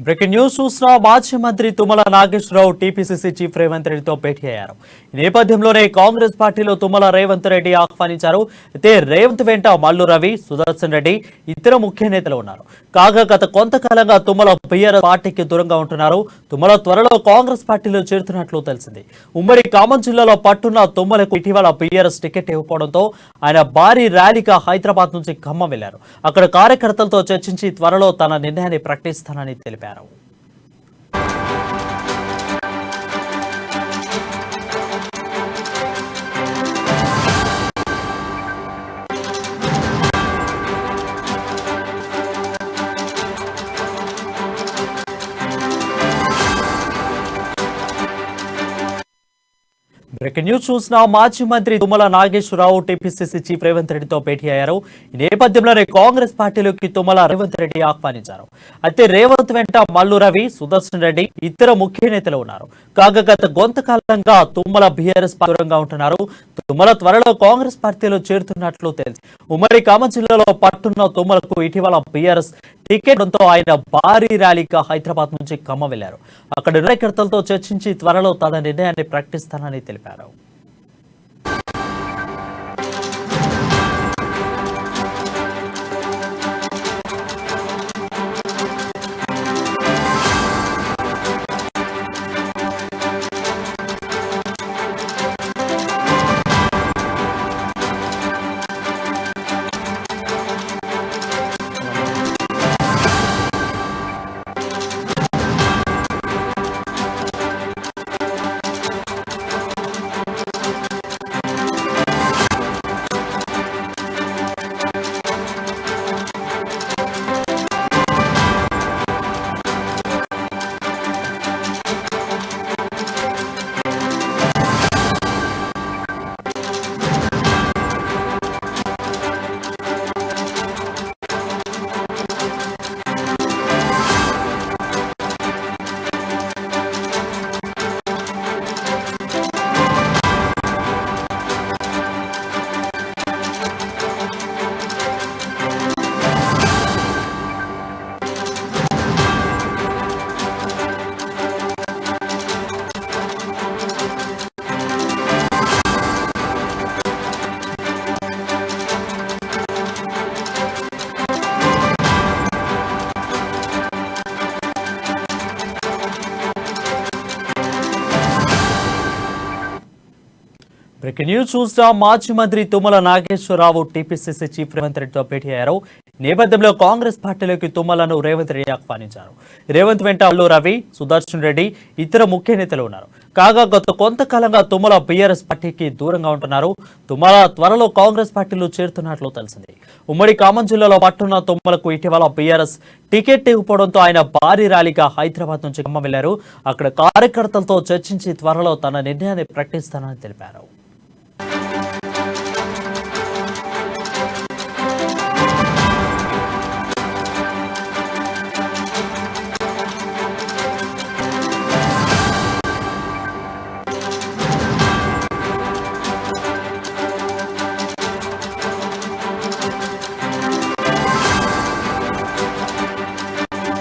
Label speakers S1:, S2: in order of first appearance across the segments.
S1: Breaking news చూసిన మాజీ మంత్రి తుమ్మల నాగేశ్వరరావు టీపీసీసీ చీఫ్ రేవంత్ రెడ్డితో భేటీ అయ్యారు. ఈ నేపథ్యంలోనే కాంగ్రెస్ పార్టీలో తుమ్మల రేవంత్ రెడ్డి ఆహ్వానించారు. అయితే రేవంత్ వెంట మల్లు రవి, సుదర్శన్ రెడ్డి ఇతర ముఖ్య నేతలు ఉన్నారు. కాగా గత కొంతకాలంగా తుమ్మల బీఆర్ఎస్ పార్టీకి దూరంగా ఉంటున్నారు. తుమ్మల త్వరలో కాంగ్రెస్ పార్టీలో చేరుతున్నట్లు తెలిసింది. ఉమ్మడి ఖమ్మం జిల్లాలో పట్టున్న తుమ్మలకు ఇటీవల బీఆర్ఎస్ టికెట్ ఇవ్వడంతో ఆయన భారీ ర్యాలీగా హైదరాబాద్ నుంచి ఖమ్మం వెళ్లారు. అక్కడ కార్యకర్తలతో చర్చించి త్వరలో తన నిర్ణయాన్ని ప్రకటిస్తానని తెలిపారు. బ్రేకింగ్ న్యూస్ చూసిన మాజీ మంత్రి తుమ్మల నాగేశ్వరరావు టీపీసీసీ చీఫ్ రేవంత్ రెడ్డితో భేటీ అయ్యారు. ఈ నేపథ్యంలోనే కాంగ్రెస్ పార్టీలోకి తుమ్మల రేవంత్ రెడ్డి ఆహ్వానించారు. అయితే రేవంత్ వెంట మల్లు రవి, సుదర్శన్ రెడ్డి ఇతర ముఖ్య నేతలు ఉన్నారు. కాగా గత కొంతకాలంగా తుమ్మల బీఆర్ఎస్ దూరంగా ఉంటున్నారు. తుమ్మల త్వరలో కాంగ్రెస్ పార్టీలో చేరుతున్నట్లు తెలిసి ఉమ్మడి ఖమ్మం జిల్లాలో పట్టున్న తుమ్మలకు ఇటీవల బీఆర్ఎస్ టికెట్తో ఆయన భారీ ర్యాలీగా హైదరాబాద్ నుంచి ఖమ్మం వెళ్లారు. అక్కడ కార్యకర్తలతో చర్చించి త్వరలో తన నిర్ణయాన్ని ప్రకటిస్తానని తెలిపారు. బ్రేకింగ్ న్యూస్ చూసిన మాజీ మంత్రి తుమ్మల నాగేశ్వరరావు టీపీసీసీ చీఫ్ రేవంత్ రెడ్డితో భేటీ అయ్యారు. నేపథ్యంలో కాంగ్రెస్ పార్టీలోకి తుమ్మలను రేవంత్ రెడ్డి ఆహ్వానించారు. రేవంత్ వెంట మల్లు రవి, సుదర్శన్ రెడ్డి ఇతర ముఖ్య నేతలు ఉన్నారు. కాగా గత కొంతకాలంగా తుమ్మల బీఆర్ఎస్ పార్టీకి దూరంగా ఉంటున్నారు. తుమ్మల త్వరలో కాంగ్రెస్ పార్టీలో చేరుతున్నట్లు తెలిసింది. ఉమ్మడి ఖమ్మం జిల్లాలో పట్టున్న తుమ్మలకు ఇటీవల బీఆర్ఎస్ టికెట్ ఇవ్వడంతో ఆయన భారీ ర్యాలీగా హైదరాబాద్ నుంచి ఖమ్మం వెళ్లారు. అక్కడ కార్యకర్తలతో చర్చించి త్వరలో తన నిర్ణయాన్ని ప్రకటిస్తానని తెలిపారు.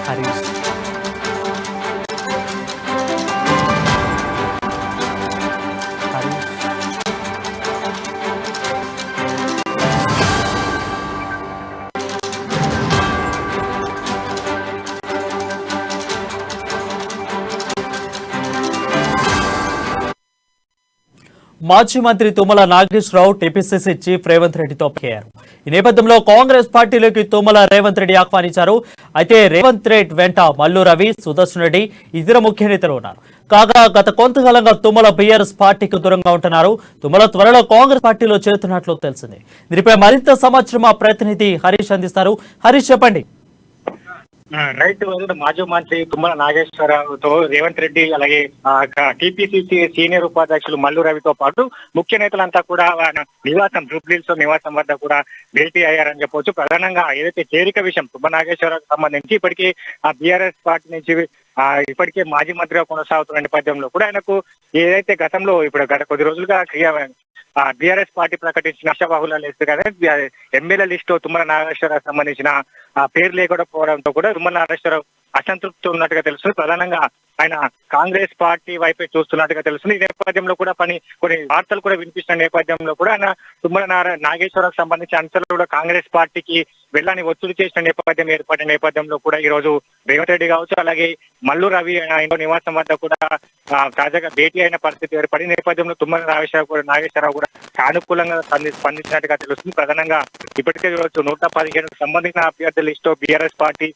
S1: హరీష్ హరీష్ మాజీ మంత్రి తుమ్మల నాగేశ్వరరావు టీపీసీసీ చీఫ్ రేవంత్ రెడ్డితో అయ్యారు. ఈ నేపథ్యంలో కాంగ్రెస్ పార్టీలోకి తుమ్మల రేవంత్ రెడ్డి ఆహ్వానించారు. అయితే రేవంత్ రెడ్డి వెంట మల్లు రవి, సుదర్శన్ రెడ్డి ఇతర ముఖ్య నేతలు ఉన్నారు. కాగా గత కొంతకాలంగా తుమ్మల బీఆర్ఎస్ పార్టీకి దూరంగా ఉంటున్నారు. తుమ్మల త్వరలో కాంగ్రెస్ పార్టీలో చేరుతున్నట్లు తెలిసింది. దీనిపై మరింత సమాచారం మా ప్రతినిధి హరీష్ అందిస్తారు. హరీష్ చెప్పండి.
S2: రైట్ మాజీ మంత్రి తుమ్మల నాగేశ్వరరావుతో రేవంత్ రెడ్డి అలాగే టీపీసీసీ సీనియర్ ఉపాధ్యక్షులు మల్లు రవితో పాటు ముఖ్య నేతలంతా కూడా నివాసం జూబ్లీహిల్స్ నివాసం వద్ద కూడా భేటీ అయ్యారని చెప్పవచ్చు. ప్రధానంగా ఏదైతే చేరిక విషయం తుమ్మల నాగేశ్వరరావుకు సంబంధించి ఇప్పటికీ ఆ బీఆర్ఎస్ పార్టీ నుంచి ఇప్పటికే మాజీ మంత్రిగా కొనసాగుతున్న నేపథ్యంలో కూడా ఆయనకు ఏదైతే గతంలో ఇప్పుడు గత కొద్ది రోజులుగా బీఆర్ఎస్ పార్టీ ప్రకటించిన ఆశాబాహుల లిస్టు కదా ఎమ్మెల్యే లిస్టు తుమ్మల నాగేశ్వరరావు సంబంధించిన పేరు లేకపోవడంతో కూడా తుమ్మల నాగేశ్వరరావు అసంతృప్తి ఉన్నట్టుగా తెలుస్తుంది. ప్రధానంగా ఆయన కాంగ్రెస్ పార్టీ వైపే చూస్తున్నట్టుగా తెలుస్తుంది. ఈ నేపథ్యంలో కూడా కొన్ని వార్తలు కూడా వినిపిస్తున్న నేపథ్యంలో కూడా ఆయన తుమ్మల నాగేశ్వరరావుకు సంబంధించిన అంశాలు కూడా కాంగ్రెస్ పార్టీకి వెళ్ళని ఒత్తిడి చేసిన ఏర్పడిన నేపథ్యంలో కూడా ఈ రోజు రేవంత్ రెడ్డి కావచ్చు, అలాగే మల్లు రవి ఇంకో నివాసం వద్ద కూడా తాజాగా భేటీ అయిన పరిస్థితి ఏర్పడిన నేపథ్యంలో తుమ్మల నాగేశ్వరరావు కూడా సానుకూలంగా స్పందించినట్టుగా తెలుస్తుంది. ప్రధానంగా ఇప్పటికే రోజు 115 సంబంధించిన అభ్యర్థుల లిస్టు బీఆర్ఎస్ పార్టీ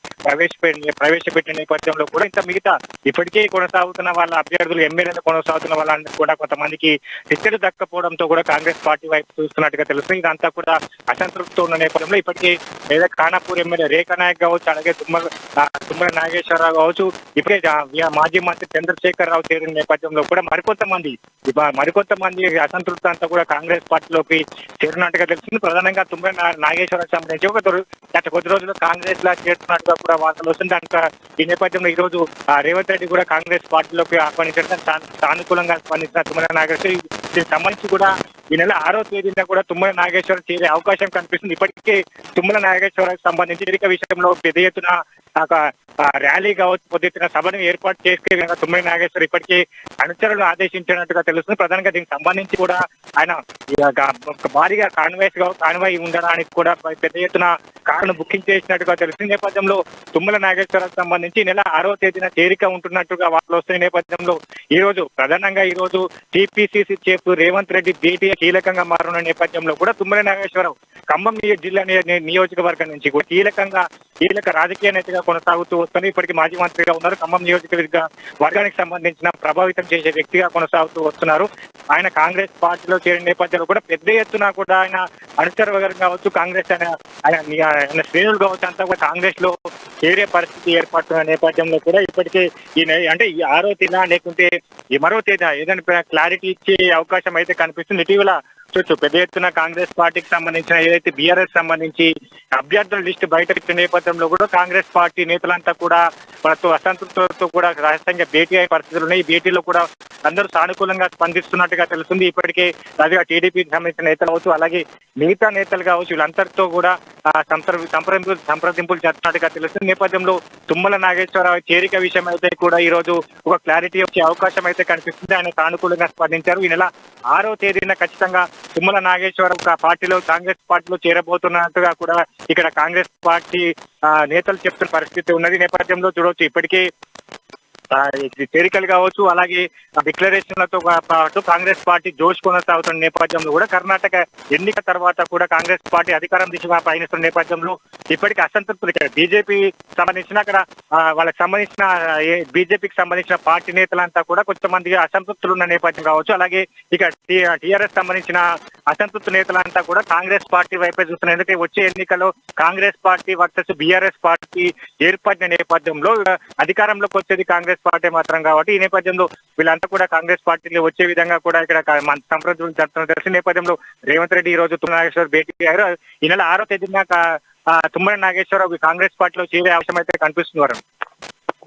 S2: ప్రవేశపెట్టిన నేపథ్యంలో కూడా ఇంత మిగతా ఇప్పటికే కొనసాగుతున్న వాళ్ళ అభ్యర్థులు ఎమ్మెల్యేలు కొనసాగుతున్న వాళ్ళందరూ కూడా కొంతమందికి టికెట్ దక్కపోవడంతో కూడా కాంగ్రెస్ పార్టీ వైపు చూస్తున్నట్టుగా తెలుస్తుంది. ఇదంతా కూడా అసంతృప్తి ఉన్న నేపథ్యంలో ఇప్పటికే లేదా ఖానాపూర్ ఎమ్మెల్యే రేఖా నాయక్ కావచ్చు, అలాగే తుమ్మల నాగేశ్వరరావు కావచ్చు, ఇప్పుడే మాజీ మంత్రి చంద్రశేఖర్ రావు చేరిన నేపథ్యంలో కూడా మరికొంతమంది అసంతృప్తి అంతా కూడా కాంగ్రెస్ పార్టీలోకి చేరినట్టుగా తెలుస్తుంది. ప్రధానంగా తుమ్మల నాగేశ్వరరావు సంబంధించి గత కొద్ది రోజులు కాంగ్రెస్ లా చేరుతున్నట్టుగా కూడా వార్తలు వస్తుంది. ఈ నేపథ్యంలో ఈ రోజు రేవంత్ రెడ్డి కూడా కాంగ్రెస్ పార్టీలోకి ఆహ్వానించడం సానుకూలంగా స్పందించిన తుమ్మల నాగేశ్వర దీనికి సంబంధించి కూడా ఈ నెల 6వ తేదీన కూడా తుమ్మల నాగేశ్వర చేరే అవకాశం కనిపిస్తుంది. ఇప్పటికే తుమ్మల నాగేశ్వరకు సంబంధించి ఎన్నిక విషయంలో పెద్ద ఎత్తున ర్యాలీ కావచ్చు, పెద్ద ఎత్తున సభను ఏర్పాటు చేసే విధంగా తుమ్మల నాగేశ్వర ఇప్పటికే అనుచరులు ఆదేశించినట్టుగా తెలుస్తుంది. ప్రధానంగా దీనికి సంబంధించి కూడా ఆయన భారీగా కాన్వాయ్ ఉండడానికి కూడా పెద్ద ఎత్తున కారును బుకింగ్ చేసినట్టుగా తెలుస్తుంది. నేపథ్యంలో తుమ్మల నాగేశ్వరకు సంబంధించి ఈ నెల 6వ తేదీన చేరిక ఉంటున్నట్టుగా వార్తలు వస్తున్న నేపథ్యంలో ఈ రోజు టీపీసీసీ చీఫ్ రేవంత్ రెడ్డి భేటీ కీలకంగా మారున్న నేపథ్యంలో కూడా తుమ్మల నాగేశ్వరరావు ఖమ్మం జిల్లా నియోజకవర్గం నుంచి కూడా కీలక రాజకీయ నేతగా కొనసాగుతూ వస్తున్నారు. ఇప్పటికీ మాజీ మంత్రిగా ఉన్నారు. ఖమ్మం వర్గానికి సంబంధించిన ప్రభావితం చేసే వ్యక్తిగా కొనసాగుతూ వస్తున్నారు. ఆయన కాంగ్రెస్ పార్టీలో చేరిన నేపథ్యంలో కూడా పెద్ద ఎత్తున కూడా ఆయన అనుచర వర్గం కావచ్చు, కాంగ్రెస్ ఆయన శ్రేణులు కావచ్చు అంతా కూడా కాంగ్రెస్ లో చేరే పరిస్థితి ఏర్పడుతున్న నేపథ్యంలో కూడా ఇప్పటికే ఈ 6వ తేదీ లేకుంటే ఈ మరో తేదీ ఏదైనా క్లారిటీ ఇచ్చే అవకాశం అయితే కనిపిస్తుంది. ఇటీవల పెద్ద ఎత్తున కాంగ్రెస్ పార్టీకి సంబంధించిన ఏదైతే బీఆర్ఎస్ సంబంధించి అభ్యర్థుల లిస్టు బయట పెట్టిన నేపథ్యంలో కూడా కాంగ్రెస్ పార్టీ నేతలంతా కూడా వాళ్ళతో అసంతృప్తితో కూడా రహస్యంగా భేటీ అయ్యే పరిస్థితులు ఉన్నాయి. ఈ భేటీలో కూడా అందరూ సానుకూలంగా స్పందిస్తున్నట్టుగా తెలుస్తుంది. ఇప్పటికే రాజుగా టీడీపీకి సంబంధించిన నేతలు కావచ్చు, అలాగే మిగతా నేతలు కావచ్చు, వీళ్ళందరితో కూడా సంప్రదింపులు జరుపుతున్నట్టుగా తెలుస్తుంది. నేపథ్యంలో తుమ్మల నాగేశ్వరరావు చేరిక విషయం అయితే కూడా ఈ రోజు ఒక క్లారిటీ వచ్చే అవకాశం అయితే కనిపిస్తుంది. ఆయన సానుకూలంగా స్పందించారు. ఈ నెల 6వ తేదీన ఖచ్చితంగా తుమ్మల నాగేశ్వరరావు కాంగ్రెస్ పార్టీలో చేరబోతున్నట్టుగా కూడా ఇక్కడ కాంగ్రెస్ పార్టీ నేతలు చెప్తున్న పరిస్థితి ఉన్నది. నేపథ్యంలో చూడవచ్చు ఇప్పటికే చేరికలు కావచ్చు, అలాగే డిక్లరేషన్లతో పాటు కాంగ్రెస్ పార్టీ జోష్ కొనసాగుతున్న నేపథ్యంలో కూడా కర్ణాటక ఎన్నిక తర్వాత కూడా కాంగ్రెస్ పార్టీ అధికారం దిశగా పయనిస్తున్న నేపథ్యంలో ఇప్పటికీ అసంతృప్తులు ఇక్కడ బీజేపీ సంబంధించిన అక్కడ వాళ్ళకి సంబంధించిన బీజేపీకి సంబంధించిన పార్టీ నేతలంతా కూడా కొంతమంది అసంతృప్తులు ఉన్న నేపథ్యం కావచ్చు, అలాగే ఇక టీఆర్ఎస్ సంబంధించిన అసంతృప్త నేతలంతా కూడా కాంగ్రెస్ పార్టీ వైపే చూస్తున్నారు. ఎందుకంటే వచ్చే ఎన్నికల్లో Congress party versus BRS party ఏర్పడిన నేపథ్యంలో అధికారంలోకి వచ్చేది కాంగ్రెస్ పార్టీ మాత్రం కాబట్టి ఈ నేపథ్యంలో వీళ్ళంతా కూడా కాంగ్రెస్ పార్టీలో వచ్చే విధంగా కూడా ఇక్కడ సంప్రదింపులు జరుపుతున్న తెలిసిన నేపథ్యంలో రేవంత్ రెడ్డి ఈ రోజు తుమ్మల నాగేశ్వరరావు భేటీ అయ్యారు. ఈ నెల 6వ తేదీన తుమ్మల నాగేశ్వరరావు కాంగ్రెస్ పార్టీలో చేరే అవసరం అయితే కనిపిస్తున్నారు.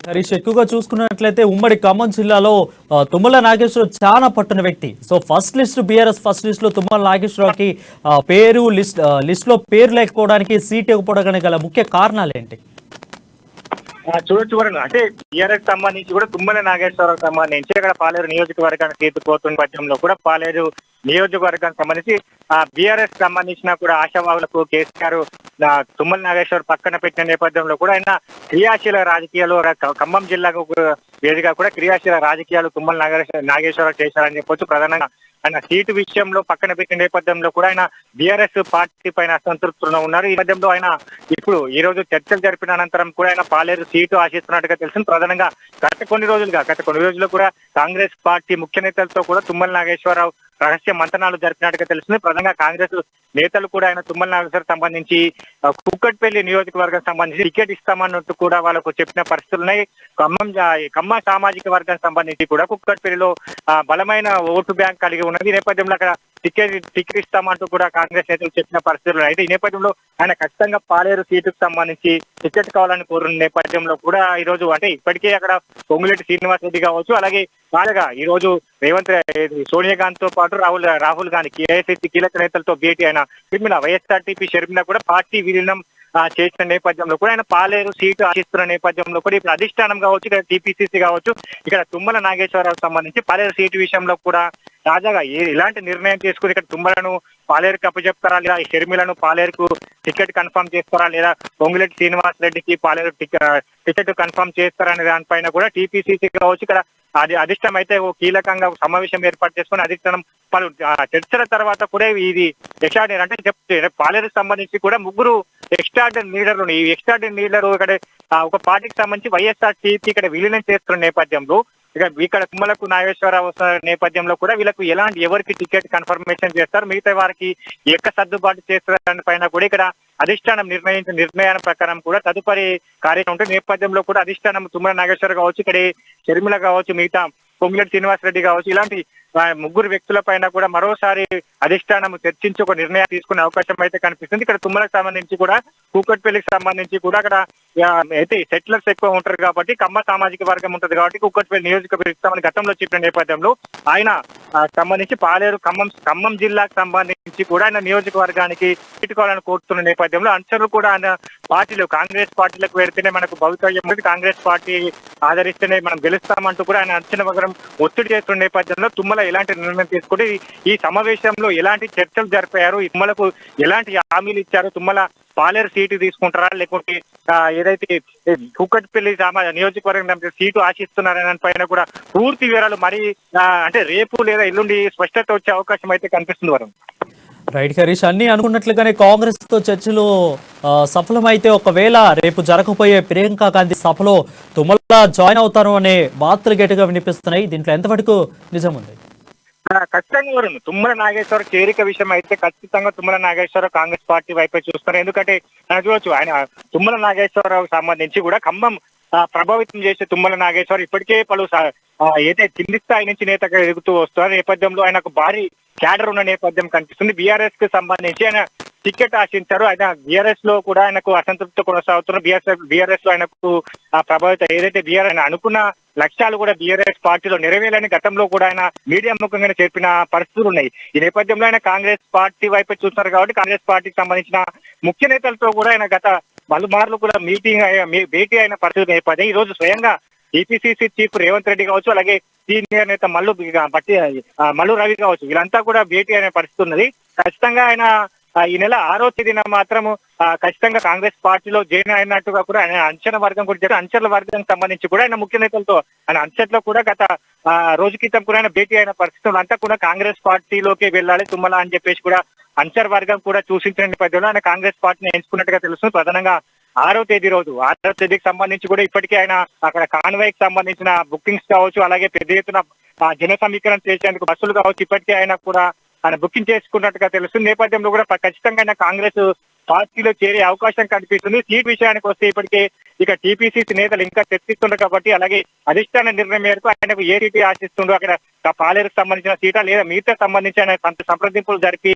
S1: హరీష్, ఎక్కువగా చూసుకున్నట్లయితే ఉమ్మడి ఖమ్మం జిల్లాలో తుమ్మల నాగేశ్వరరావు చాలా పట్టున వ్యక్తి. సో బీఆర్ఎస్ ఫస్ట్ లిస్ట్ లో తుమ్మల నాగేశ్వరరావుకి లిస్ట్ లో పేరు లేకపోవడానికి సీట్ ఇవ్వకపోవడానికి గల ముఖ్య కారణాలు ఏంటి?
S2: చూడొచ్చు అంటే టీఆర్ఎస్ సంబంధించి కూడా తుమ్మల నాగేశ్వరరావు సంబంధించి అక్కడ పాలేరు నియోజకవర్గానికి తీర్చిపోతున్న పక్షంలో కూడా పాలేరు నియోజకవర్గానికి సంబంధించి బీఆర్ఎస్ సంబంధించిన కూడా ఆశావాహులకు కేసీఆర్ తుమ్మల నాగేశ్వర్ పక్కన పెట్టిన నేపథ్యంలో కూడా ఆయన క్రియాశీల రాజకీయాలు ఖమ్మం జిల్లాకు వేదికగా కూడా క్రియాశీల రాజకీయాలు తుమ్మల నాగేశ్వరరావు చేశారని చెప్పొచ్చు. ప్రధానంగా ఆయన సీటు విషయంలో పక్కన పెట్టిన నేపథ్యంలో కూడా ఆయన బీఆర్ఎస్ పార్టీ పైన అసంతృప్తిలో ఉన్నారు. ఈ నేపథ్యంలో ఆయన ఇప్పుడు ఈ రోజు చర్చలు జరిపిన అనంతరం కూడా ఆయన పాలేరు సీటు ఆశిస్తున్నట్టుగా తెలిసింది. ప్రధానంగా గత కొన్ని రోజులు కూడా కాంగ్రెస్ పార్టీ ముఖ్య నేతలతో కూడా తుమ్మల నాగేశ్వరరావు రహస్య మంతనాలు జరిపినట్టుగా తెలిసింది. ప్రధానంగా కాంగ్రెస్ నేతలు కూడా ఆయన తుమ్మల నాగేశ్వరరావు సంబంధించి కుక్కట్పల్లి నియోజకవర్గం సంబంధించి టికెట్ ఇస్తామన్నట్టు కూడా వాళ్ళకు చెప్పిన పరిస్థితులు ఉన్నాయి. ఖమ్మం సామాజిక వర్గానికి సంబంధించి కూడా కుక్కట్పల్లిలో బలమైన ఓటు బ్యాంక్ కలిగి ఉన్నది. ఈ నేపథ్యంలో అక్కడ టికెట్ ఇస్తామంటూ కూడా కాంగ్రెస్ నేతలు చెప్పిన పరిస్థితులు అయితే ఈ నేపథ్యంలో ఆయన ఖచ్చితంగా పాలేరు సీటుకు సంబంధించి టికెట్ కావాలని కోరున్న నేపథ్యంలో కూడా ఈ రోజు అంటే ఇప్పటికే అక్కడ పొంగులేటి శ్రీనివాస్ రెడ్డి కావచ్చు, అలాగే తాజాగా ఈ రోజు సోనియా గాంధీతో పాటు రాహుల్ గాంధీ ఏఐసీసీ కీలక నేతలతో భేటీ అయిన షర్మిల వైఎస్ఆర్టీపీ షర్మిల కూడా పార్టీ విలీనం చేసిన నేపథ్యంలో కూడా ఆయన పాలేరు సీటు ఆశిస్తున్న నేపథ్యంలో కూడా ఇప్పుడు అధిష్టానం కావచ్చు, ఇక్కడ టీపీసీసీ కావచ్చు, ఇక్కడ తుమ్మల నాగేశ్వరరావు సంబంధించి పాలేరు సీటు విషయంలో కూడా తాజాగా ఇలాంటి నిర్ణయం తీసుకుని ఇక్కడ తుమ్మలను పాలేరుకి అప్పచెప్తారా, లేదా షర్మిలను పాలేరుకు టికెట్ కన్ఫర్మ్ చేస్తారా, లేదా పొంగులేటి శ్రీనివాస్ రెడ్డికి పాలేరు టికెట్ కన్ఫర్మ్ చేస్తారా అనే దానిపైన కూడా టీపీసీసీ కావచ్చు, ఇక్కడ అధిష్టానం అయితే ఓ కీలకంగా సమావేశం ఏర్పాటు చేసుకుని అధిష్టానం పలు చర్చల తర్వాత కూడా ఇది ఎక్స్ట్రాడినరీ అంటే చెప్తే పాలేరుకు సంబంధించి కూడా ముగ్గురు ఎక్స్ట్రాడినరీ లీడర్లు, ఈ ఎక్స్ట్రాడినరీ లీడర్ ఇక్కడ ఒక పార్టీకి సంబంధించి వైఎస్ఆర్ టీపీ ఇక్కడ విలీనం చేస్తున్న నేపథ్యంలో ఇక్కడ తుమ్మలకు నాగేశ్వరరావు వస్తున్న నేపథ్యంలో కూడా వీళ్ళకు ఎవరికి టికెట్ కన్ఫర్మేషన్ చేస్తారు, మిగతా వారికి సర్దుబాటు చేస్తారు పైన కూడా ఇక్కడ అధిష్టానం నిర్ణయించిన నిర్ణయాల ప్రకారం కూడా తదుపరి కార్యక్రమం ఉంటుంది. నేపథ్యంలో కూడా అధిష్టానం తుమ్మల నాగేశ్వర కావచ్చు, ఇక్కడ షర్మిల కావచ్చు, మిగతా పొంగులేటి శ్రీనివాస్ రెడ్డి కావచ్చు, ఇలాంటి ముగ్గురు వ్యక్తుల పైన కూడా మరోసారి అధిష్టానం చర్చించి ఒక నిర్ణయం తీసుకునే అవకాశం అయితే కనిపిస్తుంది. ఇక్కడ తుమ్మలకు సంబంధించి కూడా కూకట్పల్లికి సంబంధించి కూడా అక్కడ అయితే సెటిలర్స్ ఎక్కువ ఉంటారు కాబట్టి కమ్మ సామాజిక వర్గం ఉంటుంది కాబట్టి కూకట్పల్లి నియోజకవర్గం గతంలో చెప్పిన నేపథ్యంలో ఆయన సంబంధించి పాలేరు ఖమ్మం జిల్లాకు సంబంధించి కూడా ఆయన నియోజకవర్గానికి పెట్టుకోవాలని కోరుతున్న నేపథ్యంలో అంచనలు కూడా ఆయన పార్టీలు కాంగ్రెస్ పార్టీలకు పెడితేనే మనకు భవితవ్యం ఉంది, కాంగ్రెస్ పార్టీ ఆదరిస్తేనే మనం గెలుస్తామంటూ కూడా ఆయన అంచనా ప్రకారం ఒత్తిడి చేస్తున్న నేపథ్యంలో తుమ్మల ఎలాంటి నిర్ణయం తీసుకుంటే ఈ సమావేశంలో ఎలాంటి చర్చలు జరిపారు, తుమ్మలకు ఎలాంటి హామీలు ఇచ్చారు, తుమ్మల పాలేరు సీటు తీసుకుంటారా లేకుంటే ఏదైతే కూకట్పల్లి నియోజకవర్గం సీటు ఆశిస్తున్నారనే పైన కూడా పూర్తి వివరాలు మరి అంటే రేపు లేదా ఎల్లుండి స్పష్టత వచ్చే అవకాశం అయితే కనిపిస్తుంది వరం.
S1: రైట్ హరీష్, అన్ని అనుకున్నట్లుగానే కాంగ్రెస్ తో చర్చలు సఫలమైతే ఒకవేళ రేపు జరగబోయే ప్రియాంక గాంధీ సభలో తుమ్మల జాయిన్ అవుతారు అనే వార్తలు గట్టిగా వినిపిస్తున్నాయి. దీంట్లో ఎంతవరకు నిజం ఉంది?
S2: ఖచ్చితంగా వరం తుమ్మల నాగేశ్వర చేరిక విషయం అయితే ఖచ్చితంగా తుమ్మల నాగేశ్వర కాంగ్రెస్ పార్టీ వైపే చూస్తున్నారు. ఎందుకంటే చూడొచ్చు ఆయన తుమ్మల నాగేశ్వరరావు సంబంధించి కూడా ఖమ్మం ప్రభావితం చేసే తుమ్మల నాగేశ్వర ఇప్పటికే పలు ఏదైతే కింది స్థాయి నుంచి నేతగా ఎదుగుతూ వస్తున్నారు. నేపథ్యంలో ఆయనకు భారీ క్యాడర్ ఉన్న నేపథ్యం కనిపిస్తుంది. బీఆర్ఎస్ కి సంబంధించి ఆయన టికెట్ ఆశించారు. ఆయన బీఆర్ఎస్ లో కూడా ఆయనకు అసంతృప్తి కొనసాగుతున్నారు. బీఆర్ఎస్ లో ఆయనకు ప్రభావితం ఏదైతే బీఆర్ఎస్ అనుకున్న లక్ష్యాలు కూడా బీఆర్ఎస్ పార్టీలో నెరవేరని గతంలో కూడా ఆయన మీడియా ముఖంగా చెప్పిన పరిస్థితులు ఉన్నాయి. ఈ నేపథ్యంలో ఆయన కాంగ్రెస్ పార్టీ వైపు చూస్తున్నారు కాబట్టి కాంగ్రెస్ పార్టీకి సంబంధించిన ముఖ్య నేతలతో కూడా ఆయన గత పలుమార్లు కూడా భేటీ అయిన పరిస్థితి నేపథ్యం ఈ రోజు స్వయంగా టీపీసీసీ చీఫ్ రేవంత్ రెడ్డి కావచ్చు, అలాగే సీనియర్ నేత మల్లు రవి కావచ్చు, వీళ్ళంతా కూడా భేటీ అయిన పరిస్థితి ఉన్నది. ఖచ్చితంగా ఆయన ఈ నెల 6వ తేదీన మాత్రము ఖచ్చితంగా కాంగ్రెస్ పార్టీలో జాయిన్ అయినట్టుగా కూడా ఆయన అంచనా వర్గం కూడా అంచర్ల వర్గం సంబంధించి కూడా ఆయన ముఖ్య నేతలతో ఆయన అంచట్లో కూడా గత రోజు క్రితం కూడా ఆయన భేటీ అయిన పరిస్థితులు అంతా కూడా కాంగ్రెస్ పార్టీలోకి వెళ్ళాలి తుమ్మల అని చెప్పేసి కూడా అంచర్ వర్గం కూడా సూచించిన నేపథ్యంలో ఆయన కాంగ్రెస్ పార్టీని ఎంచుకున్నట్టుగా తెలుస్తుంది. ప్రధానంగా 6వ తేదీ రోజు 6వ తేదీకి సంబంధించి కూడా ఇప్పటికే ఆయన అక్కడ కాన్వాయ్కి సంబంధించిన బుకింగ్స్ కావచ్చు, అలాగే పెద్ద ఎత్తున జన సమీకరణ చేసేందుకు బస్సులు కావచ్చు, ఇప్పటికే ఆయన కూడా ఆయన బుకింగ్ చేసుకున్నట్టుగా తెలుస్తుంది. నేపథ్యంలో కూడా ఖచ్చితంగా ఆయన కాంగ్రెస్ పార్టీలో చేరే అవకాశం కనిపిస్తుంది. సీట్ విషయానికి వస్తే ఇప్పటికే ఇక టీపీసీసీ నేతలు ఇంకా చర్చిస్తున్నారు కాబట్టి అలాగే అధిష్టాన నిర్ణయం మేరకు ఆయనకు ఏ సీటు ఆశిస్తుండో అక్కడ పాలేరుకు సంబంధించిన సీటా లేదా మిగతా సంబంధించి ఆయన సంప్రదింపులు జరిపి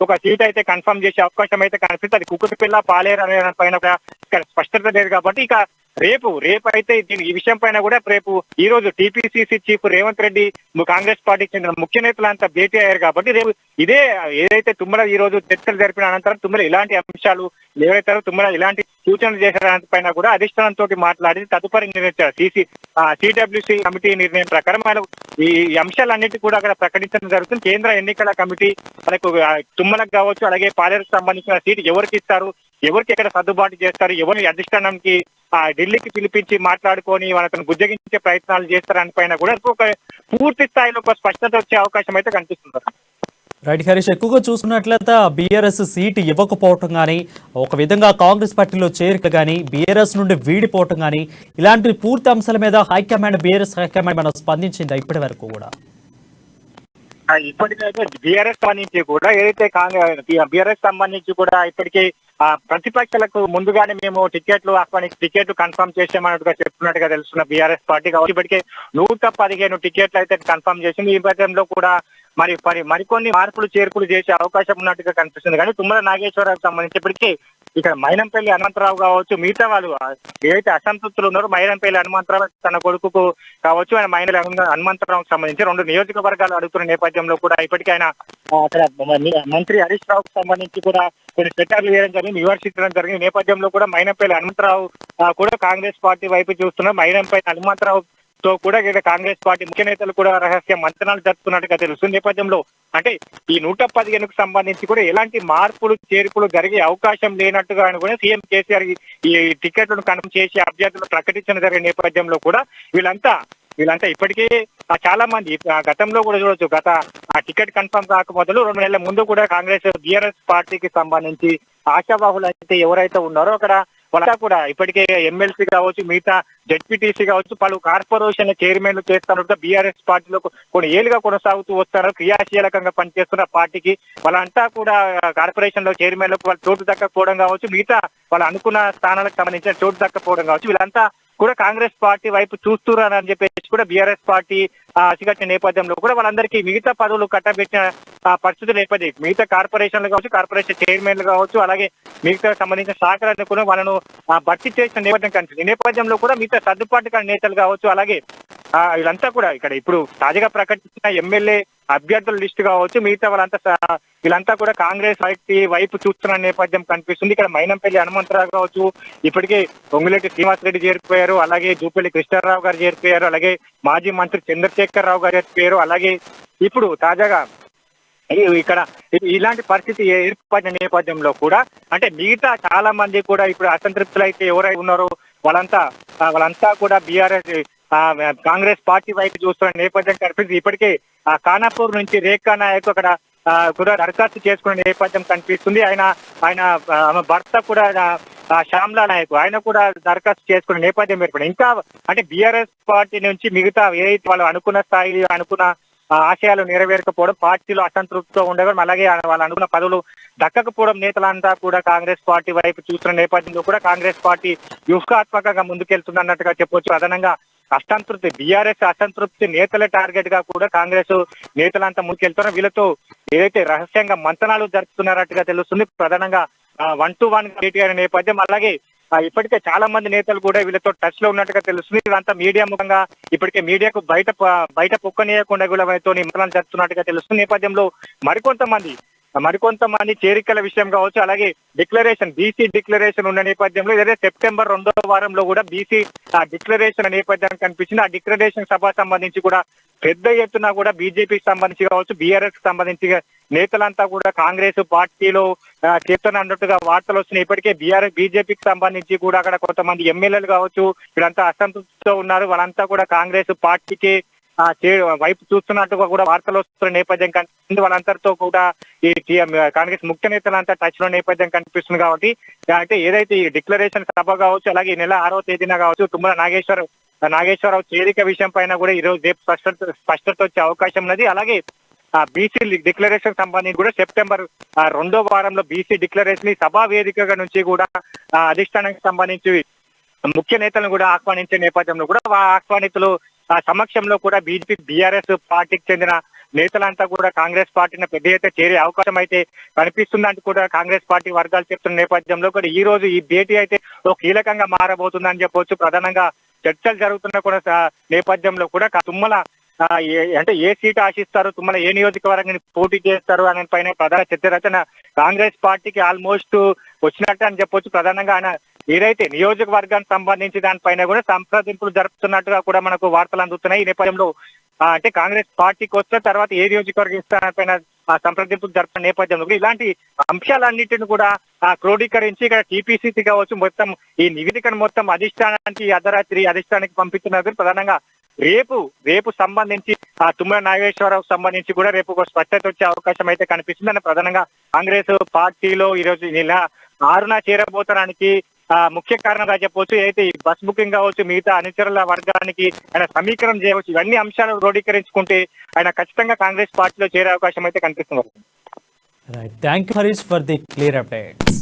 S2: ఒక సీట్ అయితే కన్ఫర్మ్ చేసే అవకాశం అయితే కనిపిస్తుంది. అది కుక్కటిపిల్ల పాలేరు అనే పైన ఇక్కడ స్పష్టత లేదు కాబట్టి ఇక రేపు అయితే ఈ విషయం పైన కూడా రేపు ఈ రోజు టీపీసీసీ చీఫ్ రేవంత్ రెడ్డి కాంగ్రెస్ పార్టీకి చెందిన ముఖ్య నేతలంతా భేటీ అయ్యారు కాబట్టి రేపు ఇదే ఏదైతే తుమ్మల ఈ రోజు చర్చలు జరిపిన అనంతరం తుమ్మల ఇలాంటి అంశాలు ఎవరైతారో తుమ్మల ఇలాంటి సూచనలు చేసిన పైన కూడా అధిష్టానంతో మాట్లాడి తదుపరి నిర్ణయించారు. సిడబ్ల్యూసీ కమిటీ నిర్ణయం ప్రకారం ఆయన ఈ అంశాలన్నిటి కూడా అక్కడ ప్రకటించడం జరుగుతుంది. కేంద్ర ఎన్నికల కమిటీ మనకు తుమ్మలకు కావచ్చు, అలాగే పాలేరుకు సంబంధించిన సీటు ఎవరికి ఇస్తారు, ఎవరికి ఎక్కడ సర్దుబాటు చేస్తారు, ఎవరిని అధిష్టానానికి ఢిల్లీకి పిలిపించి మాట్లాడుకొని వాళ్ళని బుజ్జగించే ప్రయత్నాలు చేస్తారని పైన కూడా ఒక పూర్తి స్థాయిలో ఒక స్పష్టత వచ్చే అవకాశం అయితే కనిపిస్తుంది.
S1: రైట్ హరీష్, ఎక్కువగా చూసుకున్నట్లయితే బీఆర్ఎస్ సీటు ఇవ్వకపోవటం కానీ, ఒక విధంగా కాంగ్రెస్ పార్టీలో చేరిక కానీ, బీఆర్ఎస్ నుండి వీడిపోవటం కానీ, ఇలాంటి పూర్తి అంశాల మీద హైకమాండ్ బీఆర్ఎస్ హైకమాండ్ మనం స్పందించింది ఇప్పటి వరకు కూడా?
S2: ఇప్పటికైతే బీఆర్ఎస్ సంబంధించి కూడా ఏదైతే బీఆర్ఎస్ సంబంధించి కూడా ఇప్పటికీ ప్రతిపక్షాలకు ముందుగానే మేము టికెట్లు కన్ఫర్మ్ చేసామన్నట్టుగా చెప్తున్నట్టుగా తెలుస్తున్న బీఆర్ఎస్ పార్టీ కాబట్టి ఇప్పటికే 115 టికెట్లు అయితే కన్ఫర్మ్ చేసింది. ఈ నేపథ్యంలో కూడా మరికొన్ని మార్పులు చేర్పులు చేసే అవకాశం ఉన్నట్టుగా కనిపిస్తుంది. కానీ తుమ్మల నాగేశ్వరరావుకి సంబంధించి ఇప్పటికీ ఇక్కడ మైనంపల్లి హనుమంతరావు కావచ్చు, మిగతా వాళ్ళు ఏదైతే అసంతృప్తులు ఉన్నారో మైనంపల్లి హనుమంతరావు తన కొడుకుకు కావచ్చు, ఆయన హనుమంతరావుకు సంబంధించి 2 నియోజకవర్గాలు అడుగుతున్న నేపథ్యంలో కూడా ఇప్పటికీ ఆయన అక్కడ మంత్రి హరీష్ రావుకు సంబంధించి కూడా కొన్ని సెటర్లు వేయడం జరిగింది, విమర్శించడం జరిగింది. నేపథ్యంలో కూడా మైనంపల్లి హనుమంతరావు కూడా కాంగ్రెస్ పార్టీ వైపు చూస్తున్నారు. మైనంపల్లి హనుమంతరావు తో కూడా కాంగ్రెస్ పార్టీ ముఖ్య నేతలు కూడా రహస్య మంతనాలు జరుపుతున్నట్టుగా తెలుస్తుంది. నేపథ్యంలో అంటే ఈ 115కు సంబంధించి కూడా ఎలాంటి మార్పులు చేర్పులు జరిగే అవకాశం లేనట్టుగా కూడా సీఎం కేసీఆర్ ఈ టికెట్లను కన్ఫర్మ్ చేసి అభ్యర్థులు ప్రకటించిన జరిగే నేపథ్యంలో కూడా వీళ్ళంతా ఇప్పటికే చాలా మంది గతంలో కూడా చూడొచ్చు, గత ఆ టికెట్ కన్ఫర్మ్ కాక మొదలు 2 నెలల ముందు కూడా కాంగ్రెస్ బీఆర్ఎస్ పార్టీకి సంబంధించి ఆశావాహులు అయితే ఎవరైతే ఉన్నారో అక్కడ వాళ్ళ కూడా ఇప్పటికే ఎమ్మెల్సీ కావచ్చు, మిగతా జెడ్పీటీసీ కావచ్చు, పలు కార్పొరేషన్ చైర్మన్లు చేస్తున్నట్టుగా బీఆర్ఎస్ పార్టీలో కొన్ని ఏళ్ళుగా కొనసాగుతూ వస్తారు. క్రియాశీలకంగా పనిచేస్తున్న పార్టీకి వాళ్ళంతా కూడా కార్పొరేషన్ లో చైర్మన్లకు వాళ్ళు చోటు దక్కకపోవడం కావచ్చు, మిగతా వాళ్ళు అనుకున్న స్థానాలకు సంబంధించిన చోటు దక్కపోవడం కావచ్చు, వీళ్ళంతా కూడా కాంగ్రెస్ పార్టీ వైపు చూస్తున్నారని చెప్పేసి కూడా బీఆర్ఎస్ పార్టీ అసిగట్టిన నేపథ్యంలో కూడా వాళ్ళందరికీ మిగతా పదవులు కట్టబెట్టిన పరిస్థితులు నేపథ్యం మిగతా కార్పొరేషన్లు కావచ్చు, కార్పొరేషన్ చైర్మన్లు కావచ్చు, అలాగే మిగతా సంబంధించిన శాఖలను కూడా వాళ్ళను భర్తీ చేసిన నేపథ్యం కనిపిస్తుంది. ఈ నేపథ్యంలో కూడా మిగతా సర్దుబాటు నేతలు కావచ్చు, అలాగే వీళ్ళంతా కూడా ఇక్కడ ఇప్పుడు తాజాగా ప్రకటించిన ఎమ్మెల్యే అభ్యర్థుల లిస్టు కావచ్చు, మిగతా వీళ్ళంతా కూడా కాంగ్రెస్ పార్టీ వైపు చూస్తున్న నేపథ్యం కనిపిస్తుంది. ఇక్కడ మైనంపల్లి హనుమంతరావు కావచ్చు, ఇప్పటికే పొంగులేటి శ్రీనివాసరెడ్డి చేరిపోయారు, అలాగే జూపల్లి కృష్ణారావు గారు చేరిపోయారు, అలాగే మాజీ మంత్రి చంద్రశేఖర్ రావు గారు చేరిపోయారు, అలాగే ఇప్పుడు తాజాగా ఇక్కడ ఇలాంటి పరిస్థితి ఏర్పడిన నేపథ్యంలో కూడా అంటే మిగతా చాలా మంది కూడా ఇప్పుడు అసంతృప్తులు అయితే ఎవరై ఉన్నారో వాళ్ళంతా కూడా బీఆర్ఎస్ కాంగ్రెస్ పార్టీ వైపు చూస్తున్న నేపథ్యం కనిపిస్తుంది. ఇప్పటికే ఖానాపూర్ నుంచి రేఖా నాయక్ అక్కడ కూడా దరఖాస్తు చేసుకునే నేపథ్యం కనిపిస్తుంది. ఆయన భర్త కూడా శ్యామ్లా నాయక్ ఆయన కూడా దరఖాస్తు చేసుకునే నేపథ్యం ఏర్పడింది. ఇంకా అంటే బీఆర్ఎస్ పార్టీ నుంచి మిగతా ఏదైతే వాళ్ళు అనుకున్న స్థాయి అనుకున్న ఆశయాలు నెరవేరకపోవడం, పార్టీలో అసంతృప్తితో ఉండడం, అలాగే వాళ్ళు అనుకున్న పదవులు దక్కకపోవడం నేతలంతా కూడా కాంగ్రెస్ పార్టీ వైపు చూస్తున్న నేపథ్యంలో కూడా కాంగ్రెస్ పార్టీ వ్యూహాత్మకంగా ముందుకెళ్తుందన్నట్టుగా చెప్పొచ్చు. అదనంగా బీఆర్ఎస్ అసంతృప్తి నేతల టార్గెట్ గా కూడా కాంగ్రెస్ నేతలంతా ముందుకెళ్తున్నారు. వీళ్ళతో ఏదైతే రహస్యంగా మంతనాలు జరుపుతున్నారట్టుగా తెలుస్తుంది. ప్రధానంగా 1-to-1 భేటీ అయిన నేపథ్యం, అలాగే ఇప్పటికే చాలా మంది నేతలు కూడా వీళ్ళతో టచ్ లో ఉన్నట్టుగా తెలుస్తుంది. ఇదంతా మీడియా ముఖంగా ఇప్పటికే మీడియాకు బయట పొక్కనీయకుండా కూడా వీళ్ళతో మంతనాలు జరుపుతున్నట్టుగా తెలుస్తుంది. నేపథ్యంలో మరికొంతమంది చేరికల విషయం కావచ్చు, అలాగే బీసీ డిక్లరేషన్ ఉన్న నేపథ్యంలో ఏదైతే సెప్టెంబర్ 2వ వారంలో కూడా బీసీ డిక్లరేషన్ నేపథ్యానికి కనిపించింది. ఆ డిక్లరేషన్ సభ సంబంధించి కూడా పెద్ద ఎత్తున కూడా బీజేపీకి సంబంధించి కావచ్చు, బీఆర్ఎస్ కి సంబంధించి నేతలంతా కూడా కాంగ్రెస్ పార్టీలో చేస్తున్నట్టుగా వార్తలు వస్తున్నాయి. ఇప్పటికే బీజేపీకి సంబంధించి కూడా అక్కడ కొంతమంది ఎమ్మెల్యేలు కావచ్చు వీళ్ళంతా అసంతృప్తితో ఉన్నారు. వాళ్ళంతా కూడా కాంగ్రెస్ పార్టీకి వైపు చూస్తున్నట్టుగా కూడా వార్తలు వస్తున్న నేపథ్యం కనిపిస్తుంది. వాళ్ళందరితో కూడా ఈ కాంగ్రెస్ ముఖ్య నేతలంతా టచ్ లో నేపథ్యం కనిపిస్తుంది. కాబట్టి అంటే ఏదైతే ఈ డిక్లరేషన్ సభ కావచ్చు, అలాగే ఈ నెల 6వ తేదీన కావచ్చు తుమ్మల నాగేశ్వరరావు చేరిక విషయం పైన కూడా ఈ రోజు రేపు స్పష్టత వచ్చే అవకాశం ఉన్నది. అలాగే బీసీ డిక్లరేషన్ సంబంధించి కూడా సెప్టెంబర్ 2వ వారంలో బీసీ డిక్లరేషన్ సభా వేదికగా నుంచి కూడా అధిష్టానానికి సంబంధించి ముఖ్య నేతలను కూడా ఆహ్వానించే నేపథ్యంలో కూడా ఆహ్వానితులు సమక్షంలో కూడా బీజేపీ బీఆర్ఎస్ పార్టీకి చెందిన నేతలంతా కూడా కాంగ్రెస్ పార్టీని పెద్ద ఎత్తున చేరే అవకాశం అయితే కనిపిస్తుందంటూ కూడా కాంగ్రెస్ పార్టీ వర్గాలు చెప్తున్న నేపథ్యంలో కూడా ఈ రోజు ఈ భేటీ అయితే ఒక కీలకంగా మారబోతుందని చెప్పవచ్చు. ప్రధానంగా చర్చలు జరుగుతున్న కూడా నేపథ్యంలో కూడా తుమ్మల అంటే ఏ సీటు ఆశిస్తారు, తుమ్మల ఏ నియోజకవర్గాన్ని పోటీ చేస్తారు అనే పైన ప్రధాన చర్చ రచన కాంగ్రెస్ పార్టీకి ఆల్మోస్ట్ వచ్చినట్టు అని చెప్పొచ్చు. ప్రధానంగా ఆయన ఏదైతే నియోజకవర్గానికి సంబంధించి దానిపైన కూడా సంప్రదింపులు జరుపుతున్నట్టుగా కూడా మనకు వార్తలు అందుతున్నాయి. ఈ నేపథ్యంలో అంటే కాంగ్రెస్ పార్టీకి వస్తే తర్వాత ఏ నియోజకవర్గం ఇస్తారనిపైన సంప్రదింపులు జరుపుతున్న నేపథ్యంలో ఈ అంశాలన్నింటిని కూడా క్రోడీకరించి ఇక్కడ టీపీసీసీ కావచ్చు మొత్తం ఈ నివేదికను మొత్తం అధిష్టానానికి అర్ధరాత్రి అధిష్టానానికి పంపిస్తున్నారు. ప్రధానంగా రేపు సంబంధించి తుమ్మల నాగేశ్వరరావు సంబంధించి కూడా రేపు ఒక స్పష్టత వచ్చే అవకాశం అయితే కనిపిస్తుంది. అని ప్రధానంగా కాంగ్రెస్ పార్టీలో ఈరోజు నెల 6న చేరబోతడానికి ముఖ్య కారణంగా చెప్పవచ్చు. అయితే ఈ బస్ బుకింగ్ కావచ్చు, మిగతా అనుచరుల వర్గానికి ఆయన సమీకరణ చేయవచ్చు. ఇవన్నీ అంశాలు క్రోడీకరించుకుంటే ఆయన ఖచ్చితంగా కాంగ్రెస్ పార్టీలో చేరే అవకాశం అయితే కనిపిస్తుంది.
S1: Thank you Harish for the clear updates.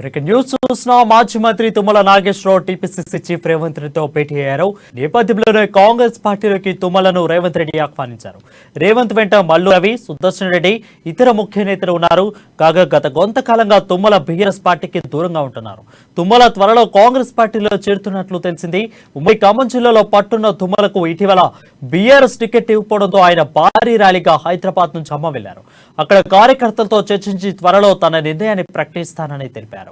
S1: Breaking news చూసిన మాజీ మంత్రి తుమ్మల నాగేశ్వరరావు టీపీసీసీ చీఫ్ రేవంత్ రెడ్డితో భేటీ అయ్యారు. నేపథ్యంలోనే కాంగ్రెస్ పార్టీలోకి తుమ్మలను రేవంత్ రెడ్డి ఆహ్వానించారు. రేవంత్ వెంట మల్లు రవి, సుదర్శన్ రెడ్డి, ఇతర ముఖ్య నేతలు ఉన్నారు. కాగా గత కొంతకాలంగా తుమ్మల బీఆర్ఎస్ పార్టీకి దూరంగా ఉంటున్నారు. తుమ్మల త్వరలో కాంగ్రెస్ పార్టీలో చేరుతున్నట్లు తెలిసింది. ఉమ్మడి ఖమ్మం జిల్లాలో పట్టున్న తుమ్మలకు ఇటీవల బీఆర్ఎస్ టికెట్ ఇవ్వడంతో ఆయన భారీ ర్యాలీగా హైదరాబాద్ నుంచి ఖమ్మం వెళ్లారు. అక్కడ కార్యకర్తలతో చర్చించి త్వరలో తన నిర్ణయాన్ని ప్రకటిస్తానని తెలిపారు.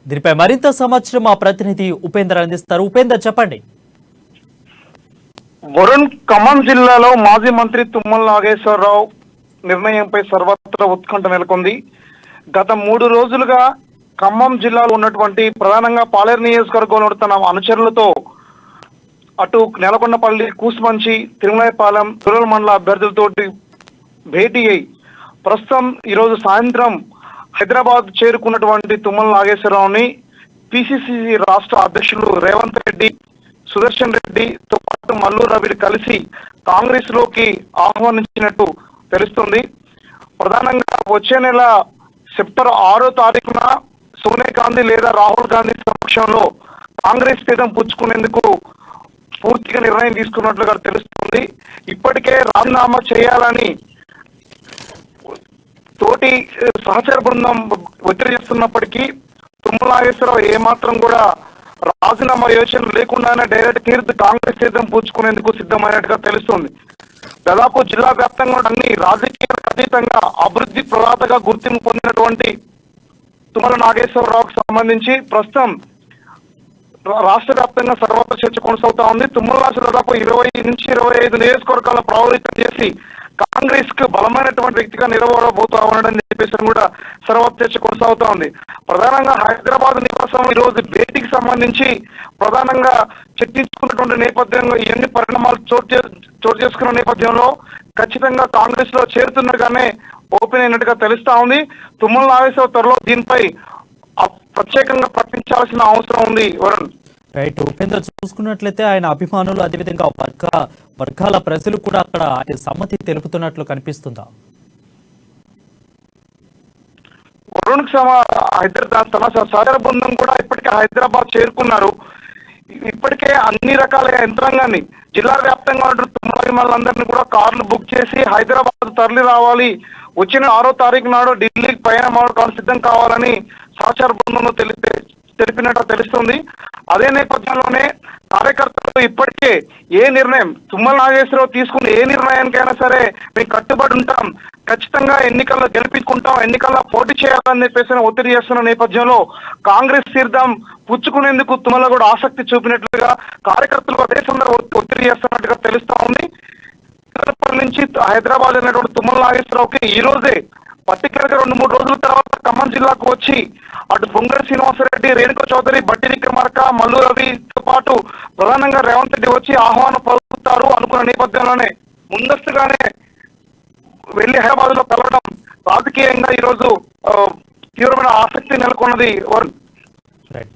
S1: దీనిపై మరింత సమాచారం మా ప్రతినిధి ఉపేందర్ అందిస్తారు. ఉపేందర్, చెప్పండి.
S3: వరుణ్, ఖమ్మం జిల్లాలో మాజీ మంత్రి తుమ్మల నాగేశ్వరరావు నిర్ణయంపై సర్వత్రా ఉత్కంఠ నెలకొంది. గత 3 రోజులుగా ఖమ్మం జిల్లాలో ఉన్నటువంటి ప్రధానంగా పాలేరు నియోజకవర్గంలో తన అనుచరులతో అటు నెలకొండపల్లి, కూసుమంచి, తిరుమలపాలెం రూరల్ మండల అభ్యర్థులతోటి భేటీ అయి ప్రస్తుతం ఈరోజు సాయంత్రం హైదరాబాద్ చేరుకున్నటువంటి తుమ్మల నాగేశ్వరరావుని పిసిసి రాష్ట్ర అధ్యక్షులు రేవంత్ రెడ్డి, సుదర్శన్ రెడ్డితో పాటు మల్లు రవి కలిసి కాంగ్రెస్ లోకి ఆహ్వానించినట్టు తెలుస్తుంది. ప్రధానంగా వచ్చే నెల సెప్టెంబర్ 6వ తారీఖున సోనియా గాంధీ లేదా రాహుల్ గాంధీ సమక్షంలో కాంగ్రెస్ తీర్థం పుచ్చుకునేందుకు పూర్తిగా నిర్ణయం తీసుకున్నట్లుగా తెలుస్తుంది. ఇప్పటికే రాజీనామా చేయాలని తోటి సహచర బృందం ఒత్తిడి చేస్తున్నప్పటికీ తుమ్మల నాగేశ్వరరావు ఏమాత్రం కూడా రాజీనామా యోచన లేకుండానే డైరెక్ట్ కాంగ్రెస్ తీర్థం పుచ్చుకునేందుకు సిద్ధమైనట్టుగా తెలుస్తుంది. దాదాపు జిల్లా వ్యాప్తంగా అన్ని రాజకీయాలకు అతీతంగా అభివృద్ధి ప్రదాతగా గుర్తింపు పొందినటువంటి తుమ్మల నాగేశ్వరరావుకు సంబంధించి ప్రస్తుతం రాష్ట్ర వ్యాప్తంగా సర్వత్ర చర్చ కొనసాగుతా ఉంది. తుమ్మల నాగేశ్వరరావు దాదాపు 20 నుంచి 25 నియోజకవర్గాల ప్రభావితం చేసి కాంగ్రెస్ కు బలమైనటువంటి వ్యక్తిగా నిలబడబోతా ఉన్నాడని చెప్పేసి కూడా సర్వత్ర చర్చ కొనసాగుతా ఉంది. ప్రధానంగా హైదరాబాద్ నివాసం ఈ రోజు భేటీకి సంబంధించి ప్రధానంగా చర్చించుకున్నటువంటి నేపథ్యంలో ఇవన్నీ పరిణామాలు చోటు చేసుకున్న నేపథ్యంలో ఖచ్చితంగా కాంగ్రెస్ లో చేరుతున్నట్టుగానే ఓపెన్ అయినట్టుగా తెలుస్తా ఉంది. తుమ్మల నాగేశ్వరరావు త్వరలో దీనిపై ప్రత్యేకంగా ప్రకటించాల్సిన అవసరం ఉంది. వరుణ్,
S1: రైట్. ఉపేందర్, చూసుకున్నట్లయితే ఆయన అభిమానులు అదేవిధంగా వర్గాల ప్రజలు కూడా అక్కడ ఆయన సమ్మతి తెలుపుతున్నట్లు కనిపిస్తుందా?
S3: వరుణ్ తన సహచర బృందం కూడా ఇప్పటికే హైదరాబాద్ చేరుకున్నారు. ఇప్పటికే అన్ని రకాల యంత్రాంగాన్ని జిల్లా వ్యాప్తంగా ఉన్న తుమ్మలందరినీ కూడా కార్లు బుక్ చేసి హైదరాబాద్ తరలి రావాలి, వచ్చిన 6వ తారీఖు నాడు ఢిల్లీకి ప్రయాణం సిద్ధం కావాలని సహచర బృందంలో తెలిపినట్టు తెలుస్తుంది. అదే నేపథ్యంలోనే కార్యకర్తలు ఇప్పటికే ఏ నిర్ణయం తుమ్మల నాగేశ్వరరావు తీసుకున్న ఏ నిర్ణయానికైనా సరే మేము కట్టుబడి ఉంటాం, ఖచ్చితంగా ఎన్నికల్లో గెలిపించుకుంటాం, ఎన్నికల్లో పోటీ చేయాలని చెప్పేసి ఒత్తిడి చేస్తున్న నేపథ్యంలో కాంగ్రెస్ తీర్థం పుచ్చుకునేందుకు తుమ్మల కూడా ఆసక్తి చూపినట్లుగా కార్యకర్తలు అదే సందర్భంగా ఒత్తిడి చేస్తున్నట్టుగా తెలుస్తా ఉంది. నుంచి హైదరాబాద్ అయినటువంటి తుమ్మల నాగేశ్వరరావుకి ఈ రోజే పర్టికులర్ గా 2-3 రోజుల తర్వాత ఖమ్మం జిల్లాకు వచ్చి అటు పొంగడి శ్రీనివాసరెడ్డి, రేణుకా చౌదరి, బట్టి విక్రమార్క, మల్లు రవితో పాటు ప్రధానంగా రేవంత్ రెడ్డి వచ్చి ఆహ్వానం పలుకుతారు అనుకున్న నేపథ్యంలోనే ముందస్తుగానే వెళ్లి హైదరాబాద్ లో కలవడం రాజకీయంగా ఈరోజు తీవ్రమైన ఆసక్తి నెలకొన్నది. Varun,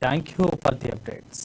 S1: thank you for the updates.